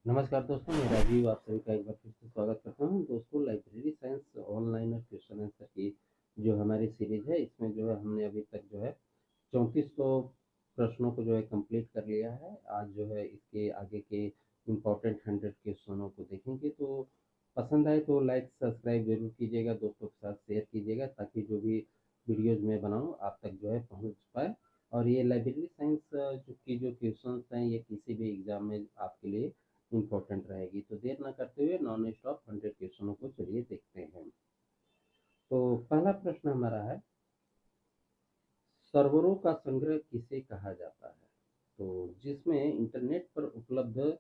नमस्कार दोस्तों, मैं राजीव आप सभी का एक बार फिर से स्वागत करता हूँ। दोस्तों, लाइब्रेरी साइंस ऑनलाइन और क्वेश्चन आंसर की जो हमारी सीरीज है, इसमें जो है हमने अभी तक जो है 3400 प्रश्नों को जो है कंप्लीट कर लिया है। आज जो है इसके आगे के इम्पोर्टेंट 100 क्वेश्चनों को देखेंगे। तो पसंद आए तो लाइक सब्सक्राइब जरूर कीजिएगा, दोस्तों के साथ शेयर कीजिएगा, ताकि जो भी वीडियोज मैं बनाऊँ आप तक जो है पहुँच पाए। और ये लाइब्रेरी साइंस जो क्वेश्चंस हैं, ये किसी भी एग्जाम में आपके लिए इम्पोर्टेंट रहेगी। तो देर ना करते हुए नॉन स्टॉप 100 क्वेश्चनों को चलिए देखते हैं। तो पहला प्रश्न हमारा है, सर्वरों का संग्रह किसे कहा जाता है? तो जिसमें इंटरनेट पर उपलब्ध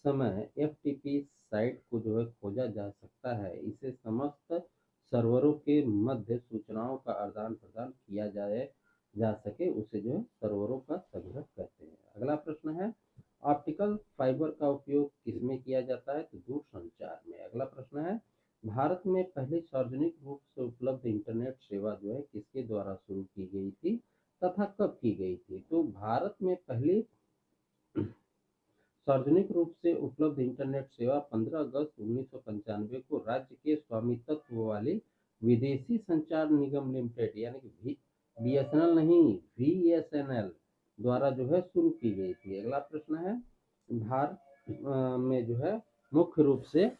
समय एफटीपी साइट को जो है खोजा जा सकता है, इसे समस्त सर्वरों के मध्य सूचनाओं का आदान प्रदान किया जाए जा सके, उसे जो है सर्वरों का संग्रह कहते हैं। अगला प्रश्न है, ऑप्टिकल फाइबर का उपयोग किसमें किया जाता है? तो दूरसंचार में। अगला प्रश्न है, भारत में पहली सार्वजनिक रूप से उपलब्ध इंटरनेट सेवा जो है किसके द्वारा शुरू की गई थी तथा कब की गई थी? तो भारत में पहली सार्वजनिक रूप से उपलब्ध इंटरनेट सेवा 15 अगस्त 1995 को राज्य के स्वामित्व वाली विदेशी संचार निगम लिमिटेड यानी कि बीएसएनएल नहीं, वीएसएनएल द्वारा जो है शुरू की गई थी। अगला प्रश्न है, भारत में जो है मुख्य रूप से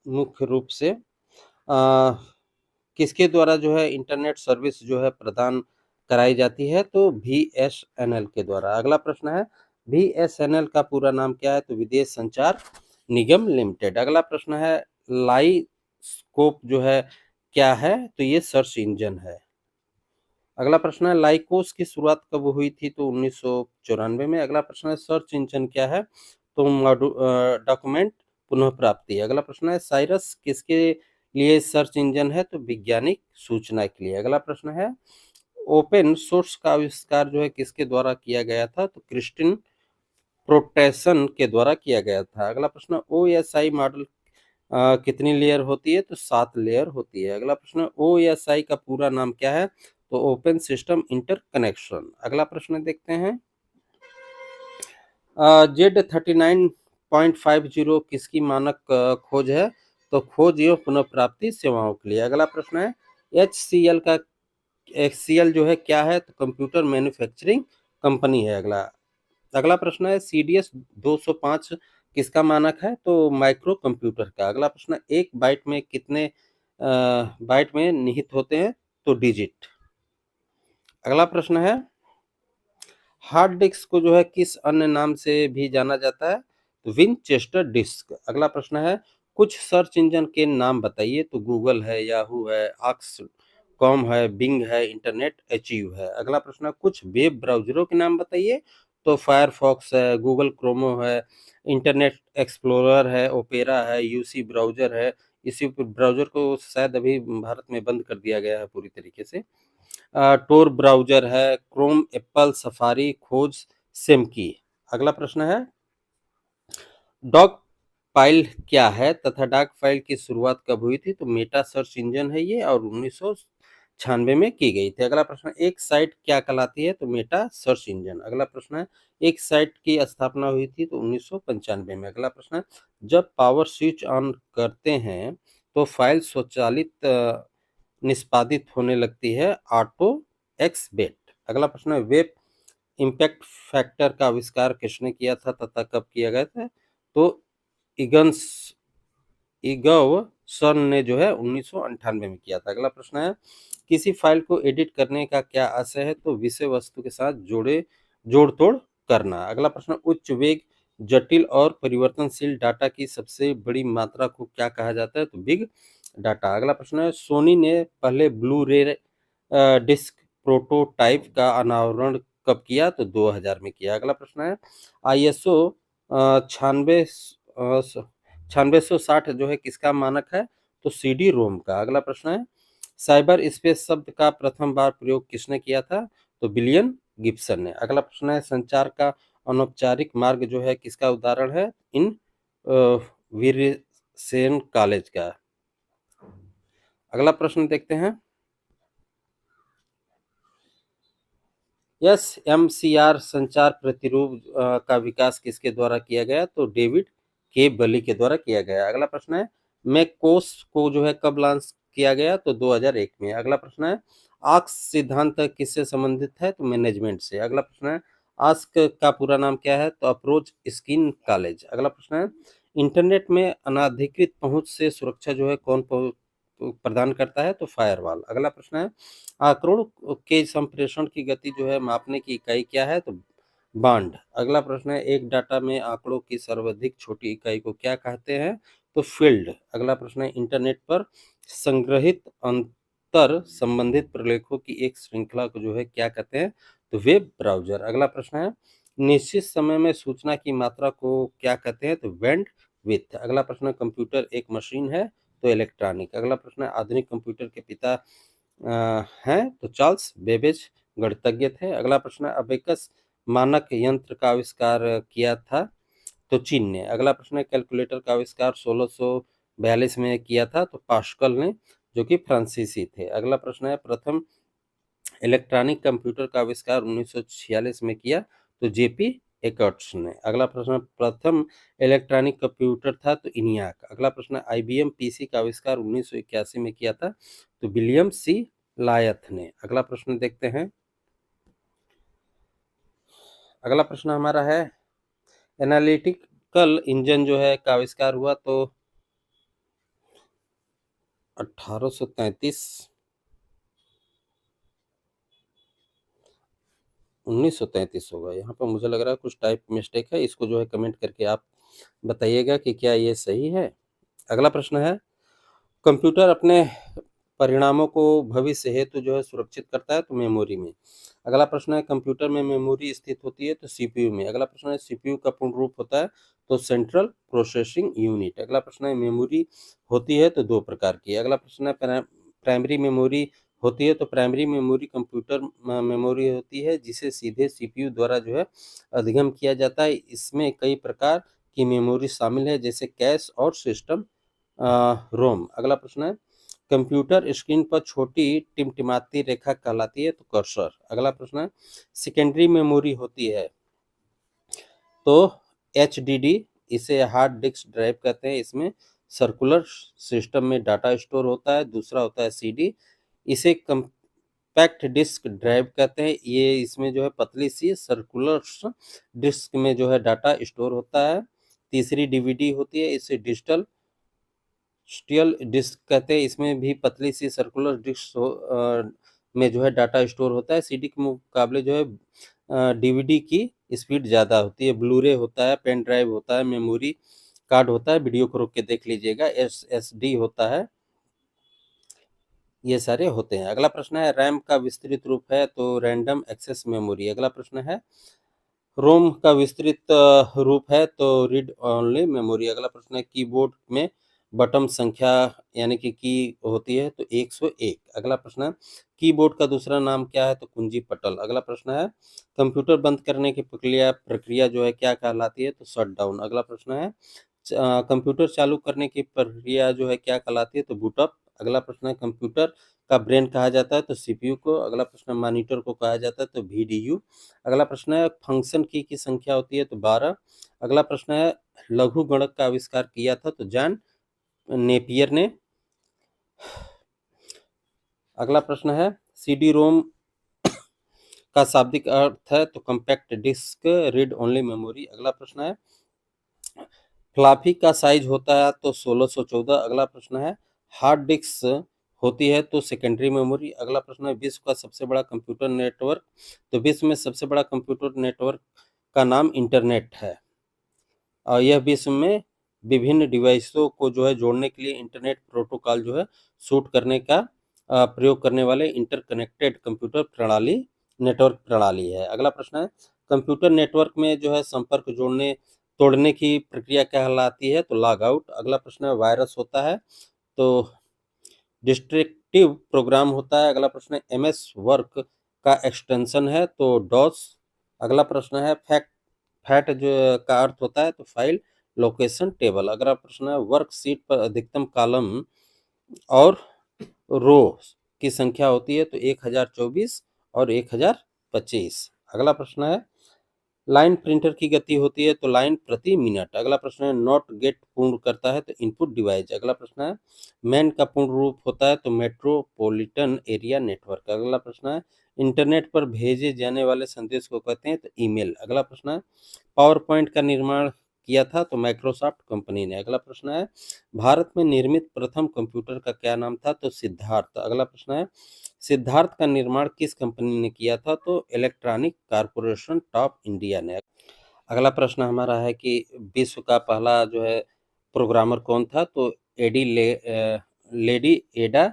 मुख्य रूप से किसके द्वारा जो है इंटरनेट सर्विस जो है प्रदान कराई जाती है? तो बीएसएनएल के द्वारा। अगला प्रश्न है, बीएसएनएल का पूरा नाम क्या है? तो विदेश संचार निगम लिमिटेड। अगला प्रश्न है, लाइस्कोप जो है क्या है? तो ये सर्च इंजन है। अगला प्रश्न है, लाइकोस की शुरुआत कब हुई थी? तो 1994 में। अगला प्रश्न है, सर्च इंजन क्या है? तो डॉक्यूमेंट पुनः प्राप्ति। अगला प्रश्न है, साइरस किसके लिए सर्च इंजन है? तो वैज्ञानिक सूचना के लिए। अगला प्रश्न है, ओपन सोर्स का आविष्कार जो है किसके द्वारा किया गया था? तो क्रिस्टिन प्रोटेसन के द्वारा किया गया था। अगला प्रश्न, ओएसआई मॉडल कितनी लेयर होती है? तो 7 लेयर होती है। अगला प्रश्न, ओएसआई का पूरा नाम क्या है? तो ओपन सिस्टम इंटरकनेक्शन। अगला प्रश्न देखते हैं, Z39.50 किसकी मानक खोज है? तो खोज एवं पुनः प्राप्ति सेवाओं के लिए। अगला प्रश्न है, HCL जो है क्या है? तो कंप्यूटर मैन्युफैक्चरिंग कंपनी है। अगला अगला प्रश्न है, CDS 205 किसका मानक है? तो माइक्रो कंप्यूटर का। अगला प्रश्न, एक बाइट में कितने बाइट में निहित होते हैं? तो डिजिट। अगला प्रश्न है, हार्ड डिस्क को जो है किस अन्य नाम से भी जाना जाता है? तो विनचेस्टर डिस्क। अगला प्रश्न है, कुछ सर्च इंजन के नाम बताइए। तो गूगल है, याहू है, आक्स कॉम है, बिंग है, इंटरनेट अचीव है। अगला प्रश्न है, कुछ वेब ब्राउजरों के नाम बताइए। तो फायरफॉक्स है, गूगल क्रोमो है, इंटरनेट एक्सप्लोरर है, ओपेरा है, यूसी ब्राउजर है। इसी ब्राउजर को शायद अभी भारत में बंद कर दिया गया है पूरी तरीके से। टोर ब्राउजर है, क्रोम, एप्पल, सफारी, खोज, सेमकी। अगला प्रश्न है, डॉग फाइल क्या है तथा डॉग फाइल की शुरुआत कब हुई थी? तो मेटा सर्च इंजन है ये, और 1996 में की गई थी। अगला प्रश्न, एक साइट क्या कहलाती है? तो मेटा सर्च इंजन। अगला प्रश्न है, एक साइट की स्थापना हुई थी? तो 1995 में। अगला प्रश्न है, जब पावर स्विच ऑन करते हैं तो फाइल स्वचालित निष्पादित होने लगती है? Auto xBet. अगला प्रश्न है, वेब इम्पैक्ट फैक्टर का आविष्कार किसने किया था तथा कब किया गया था? तो इगन्स इगव सन ने जो है 1998 में किया था। अगला प्रश्न है, किसी फाइल को एडिट करने का क्या आशय है? तो विषय वस्तु के साथ जोड़ तोड़ करना। अगला प्रश्न, उच्च वेग, जटिल और परिवर्तनशील डाटा की सबसे बड़ी मात्रा को क्या कहा जाता है? तो बिग डाटा। अगला प्रश्न है, सोनी ने पहले ब्लू रे डिस्क प्रोटोटाइप का अनावरण कब किया? तो 2000 में किया। अगला प्रश्न है, ISO 9660 जो है किसका मानक है? तो CD रोम का। अगला प्रश्न है, साइबर स्पेस शब्द का प्रथम बार प्रयोग किसने किया था? तो विलियम गिब्सन ने। अगला प्रश्न है, संचार का अनौपचारिक मार्ग जो है किसका उदाहरण है? इन वीरसेन कॉलेज का। अगला प्रश्न देखते हैं। एसएमसीआर संचार प्रतिरूप का विकास किसके द्वारा किया गया? तो डेविड के बली के द्वारा किया गया। अगला प्रश्न है, मैकोस को जो है कब लॉन्च किया गया? तो 2001 में। अगला प्रश्न है, आस्क सिद्धांत किससे संबंधित है? तो मैनेजमेंट से। अगला प्रश्न है, आस्क का पूरा नाम क्या है? तो अप्रोच स्किन कॉलेज। अगला प्रश्न है, इंटरनेट में अनाधिकृत पहुंच से सुरक्षा जो है कौन प्रदान करता है? तो फायरवॉल। अगला प्रश्न है, आंकड़ों के संप्रेषण की गति जो है मापने की इकाई क्या है? तो बांड। अगला प्रश्न है, एक डाटा में आंकड़ों की सर्वाधिक छोटी इकाई को क्या कहते हैं? तो फील्ड। अगला प्रश्न है, इंटरनेट पर संग्रहित अंतर संबंधित प्रलेखों की एक श्रृंखला को जो है क्या कहते हैं? तो वेब ब्राउजर। अगला प्रश्न है, निश्चित समय में सूचना की मात्रा को क्या कहते हैं? तो बैंड विड्थ। अगला प्रश्न है, कंप्यूटर एक मशीन है? तो इलेक्ट्रॉनिक। अगला प्रश्न है, आधुनिक कंप्यूटर के पिता हैं? तो चार्ल्स बेबेज गणितज्ञ थे। अगला प्रश्न है, अबेकस मानक यंत्र का आविष्कार किया था? तो चीन ने। अगला प्रश्न है, कैलकुलेटर का आविष्कार 1642 में किया था? तो पास्कल ने, जो कि फ्रांसीसी थे। अगला प्रश्न है, प्रथम इलेक्ट्रॉनिक कंप्यूटर का आविष्कार 1946 में किया? तो जेपी एकर्ट्स ने। अगला प्रश्न, प्रथम इलेक्ट्रॉनिक कंप्यूटर था? तो इनियाक। अगला प्रश्न, आईबीएम पीसी का आविष्कार 1981 में किया था? तो विलियम सी लायथ ने। अगला प्रश्न देखते हैं। अगला प्रश्न हमारा है, एनालिटिकल इंजन जो है का आविष्कार हुआ? तो 1833, 1933 होगा। यहाँ पर मुझे लग रहा है कुछ टाइप मिस्टेक है, इसको जो है कमेंट करके आप बताइएगा कि क्या ये सही है। अगला प्रश्न है, कंप्यूटर अपने परिणामों को भविष्य हेतु जो है सुरक्षित करता है? तो मेमोरी में। अगला प्रश्न है, कंप्यूटर में मेमोरी स्थित होती है? तो सीपीयू में। अगला प्रश्न है, सीपीयू का पूर्ण रूप होता है? तो सेंट्रल प्रोसेसिंग यूनिट। अगला प्रश्न है, मेमोरी होती है तो दो प्रकार की। अगला प्रश्न है, प्राइमरी मेमोरी होती है? तो प्राइमरी मेमोरी कंप्यूटर मेमोरी होती है जिसे सीधे सीपीयू द्वारा जो है अधिगम किया जाता है। इसमें कई प्रकार की मेमोरी शामिल है, जैसे कैश और सिस्टम रोम। अगला प्रश्न है, कंप्यूटर स्क्रीन पर छोटी टिमटिमाती रेखा कहलाती है? तो कर्सर। अगला प्रश्न है, सेकेंडरी मेमोरी होती है? तो एचडीडी। इसे हार्ड डिस्क ड्राइव कहते हैं। इसमें सर्कुलर सिस्टम में डाटा स्टोर होता है। दूसरा होता है सीडी। इसे कम्पैक्ट डिस्क ड्राइव कहते हैं। ये इसमें जो है पतली सी सर्कुलर डिस्क में जो है डाटा स्टोर होता है। तीसरी डीवीडी होती है। इसे डिजिटल स्टील डिस्क कहते हैं। इसमें भी पतली सी सर्कुलर डिस्क में जो है डाटा स्टोर होता है। सीडी के मुकाबले जो है डीवीडी की स्पीड ज़्यादा होती है। ब्लूरे होता है, पेन ड्राइव होता है, मेमोरी कार्ड होता है, वीडियो को रोक के देख लीजिएगा, एसएसडी होता है, ये सारे होते हैं। अगला प्रश्न है, रैम का विस्तृत रूप है? तो रैंडम एक्सेस मेमोरी। अगला प्रश्न है, रोम का विस्तृत रूप है? तो रीड ओनली मेमोरी। अगला प्रश्न है, कीबोर्ड में बटन संख्या यानी कि की होती है? तो 101। अगला प्रश्न है, कीबोर्ड का दूसरा नाम क्या है? तो कुंजी पटल। अगला प्रश्न है, कंप्यूटर बंद करने की प्रक्रिया जो है क्या कहलाती है? तो शट डाउन। अगला प्रश्न है, कंप्यूटर चालू करने की प्रक्रिया जो है क्या कहलाती है? तो बूटअप। अगला प्रश्न है, कंप्यूटर का ब्रेन कहा जाता है? तो सीपीयू को। अगला प्रश्न है, मॉनिटर को कहा जाता है? तो वीडीयू। अगला प्रश्न है, फंक्शन की संख्या होती है? तो 12। अगला प्रश्न है, लघु गणक का आविष्कार किया था? तो जॉन नेपियर ने। अगला प्रश्न है, सीडी रोम का शाब्दिक अर्थ है? तो compact disc read only memory. अगला प्रश्न है, फ्लॉपी का साइज होता है? तो 1614। अगला प्रश्न है, हार्ड डिस्क होती है? तो सेकेंडरी मेमोरी। अगला प्रश्न है, विश्व का सबसे बड़ा कंप्यूटर नेटवर्क? तो विश्व में सबसे बड़ा कंप्यूटर नेटवर्क का नाम इंटरनेट है। और यह विश्व में विभिन्न डिवाइसों को जो है जोड़ने के लिए इंटरनेट प्रोटोकॉल जो है शूट करने का प्रयोग करने वाले इंटरकनेक्टेड कंप्यूटर प्रणाली नेटवर्क प्रणाली है। अगला प्रश्न है, कंप्यूटर नेटवर्क में जो है संपर्क जोड़ने तोड़ने की प्रक्रिया कहलाती है? तो लॉग आउट। अगला प्रश्न है, वायरस होता है? तो डिस्ट्रक्टिव प्रोग्राम होता है। अगला प्रश्न है, एमएस वर्क का एक्सटेंशन है? तो डॉस। अगला प्रश्न है, फैट जो का अर्थ होता है? तो फाइल लोकेशन टेबल। अगला प्रश्न है, वर्कशीट पर अधिकतम कॉलम और रो की संख्या होती है तो 1024 और 1025। अगला प्रश्न है लाइन प्रिंटर की गति होती है तो लाइन प्रति मिनट। अगला प्रश्न है नॉट गेट पूर्ण करता है तो इनपुट डिवाइस। अगला प्रश्न है मैन का पूर्ण रूप होता है तो मेट्रोपॉलिटन एरिया नेटवर्क। अगला प्रश्न है इंटरनेट पर भेजे जाने वाले संदेश को कहते हैं तो ईमेल। अगला प्रश्न है पावर पॉइंट का निर्माण किया था तो माइक्रोसॉफ्ट कंपनी ने। अगला प्रश्न है भारत में निर्मित प्रथम कंप्यूटर का क्या नाम था तो सिद्धार्थ। अगला प्रश्न है सिद्धार्थ का निर्माण किस कंपनी ने किया था तो इलेक्ट्रॉनिक कारपोरेशन ऑफ इंडिया ने। अगला प्रश्न हमारा है कि विश्व का पहला जो है प्रोग्रामर कौन था तो लेडी एडा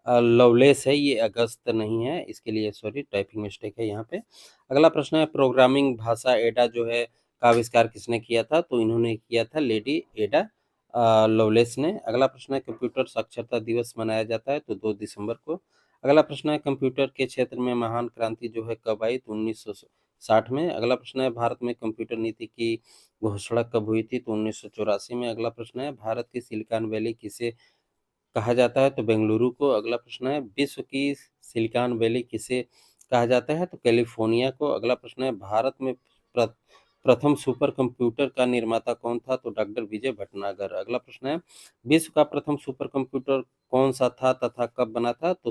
लवलेस है। ये अगस्त नहीं है, इसके लिए सॉरी टाइपिंग मिस्टेक है यहाँ पे। अगला प्रश्न है प्रोग्रामिंग भाषा एडा जो है का आविष्कार किसने किया था तो इन्होंने किया था लेडी एडा लवलेस ने। अगला प्रश्न है कंप्यूटर साक्षरता दिवस मनाया जाता है तो 2 दिसंबर को। अगला प्रश्न है कंप्यूटर के क्षेत्र में महान क्रांति जो है कब आई तो 1960 में। अगला प्रश्न है भारत में कंप्यूटर नीति की घोषणा कब हुई थी तो 1984 में। अगला प्रश्न है भारत की सिलिकॉन वैली किसे कहा जाता है तो बेंगलुरु को। अगला प्रश्न है विश्व की सिलिकॉन वैली किसे कहा जाता है तो कैलिफोर्निया को। अगला प्रश्न है भारत में प्रथम सुपर कंप्यूटर का निर्माता कौन था तो डॉक्टर विजय भटनागर। अगला प्रश्न है विश्व का प्रथम सुपर कंप्यूटर कौन सा था तथा कब बना था तो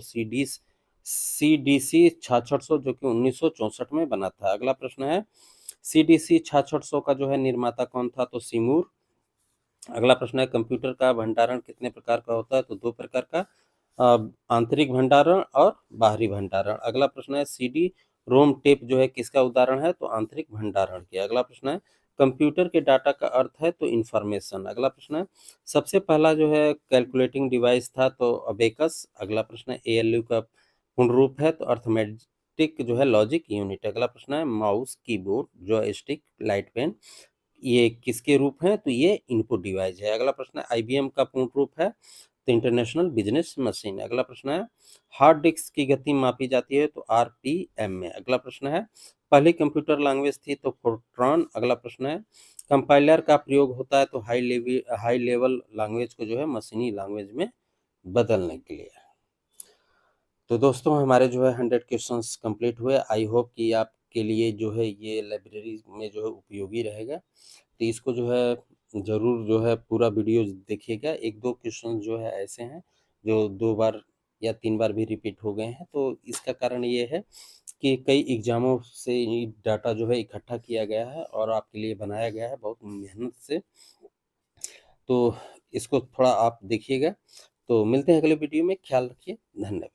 CDC 6600 जो कि 1964 में बना था। अगला प्रश्न है CDC 6600 का जो है निर्माता कौन था तो सिमूर। अगला प्रश्न है कंप्यूटर का भंडारण कितने प्रकार का होता है तो 2 प्रकार का, आंतरिक भंडारण और बाहरी भंडारण। अगला प्रश्न है CD रोम टेप जो है किसका उदाहरण है तो आंतरिक भंडारण के। अगला प्रश्न है कंप्यूटर के डाटा का अर्थ है तो इंफॉर्मेशन। अगला प्रश्न है सबसे पहला जो है कैलकुलेटिंग डिवाइस था तो अबेकस। अगला प्रश्न है ALU का पूर्ण रूप है तो अर्थमेटिक जो है लॉजिक यूनिट। अगला प्रश्न है mouse keyboard joystick light pen ये किसके रूप हैं तो ये इनपुट डिवाइस है। अगला प्रश्न है IBM का पूर्ण रूप है तो इंटरनेशनल बिजनेस मशीन। अगला प्रश्न है हार्ड डिस्क की गति मापी जाती है तो RPM में। अगला प्रश्न है पहली कंप्यूटर लैंग्वेज थी तो फोर्ट्रॉन। अगला प्रश्न है कंपाइलर का प्रयोग होता है तो हाई लेवल लैंग्वेज को जो है मशीनी लैंग्वेज में बदलने के लिए। तो दोस्तों हमारे जो है 100 क्वेश्चंस कंप्लीट हुए। आई होप कि आपके लिए जो है ये लाइब्रेरी में जो है उपयोगी रहेगा। तो इसको जो है ज़रूर जो है पूरा वीडियो देखिएगा। 1-2 क्वेश्चन जो है ऐसे हैं जो 2 बार या 3 बार भी रिपीट हो गए हैं तो इसका कारण ये है कि कई एग्ज़ामों से ये डाटा जो है इकट्ठा किया गया है और आपके लिए बनाया गया है बहुत मेहनत से। तो इसको थोड़ा आप देखिएगा। तो मिलते हैं अगले वीडियो में, ख्याल रखिए, धन्यवाद।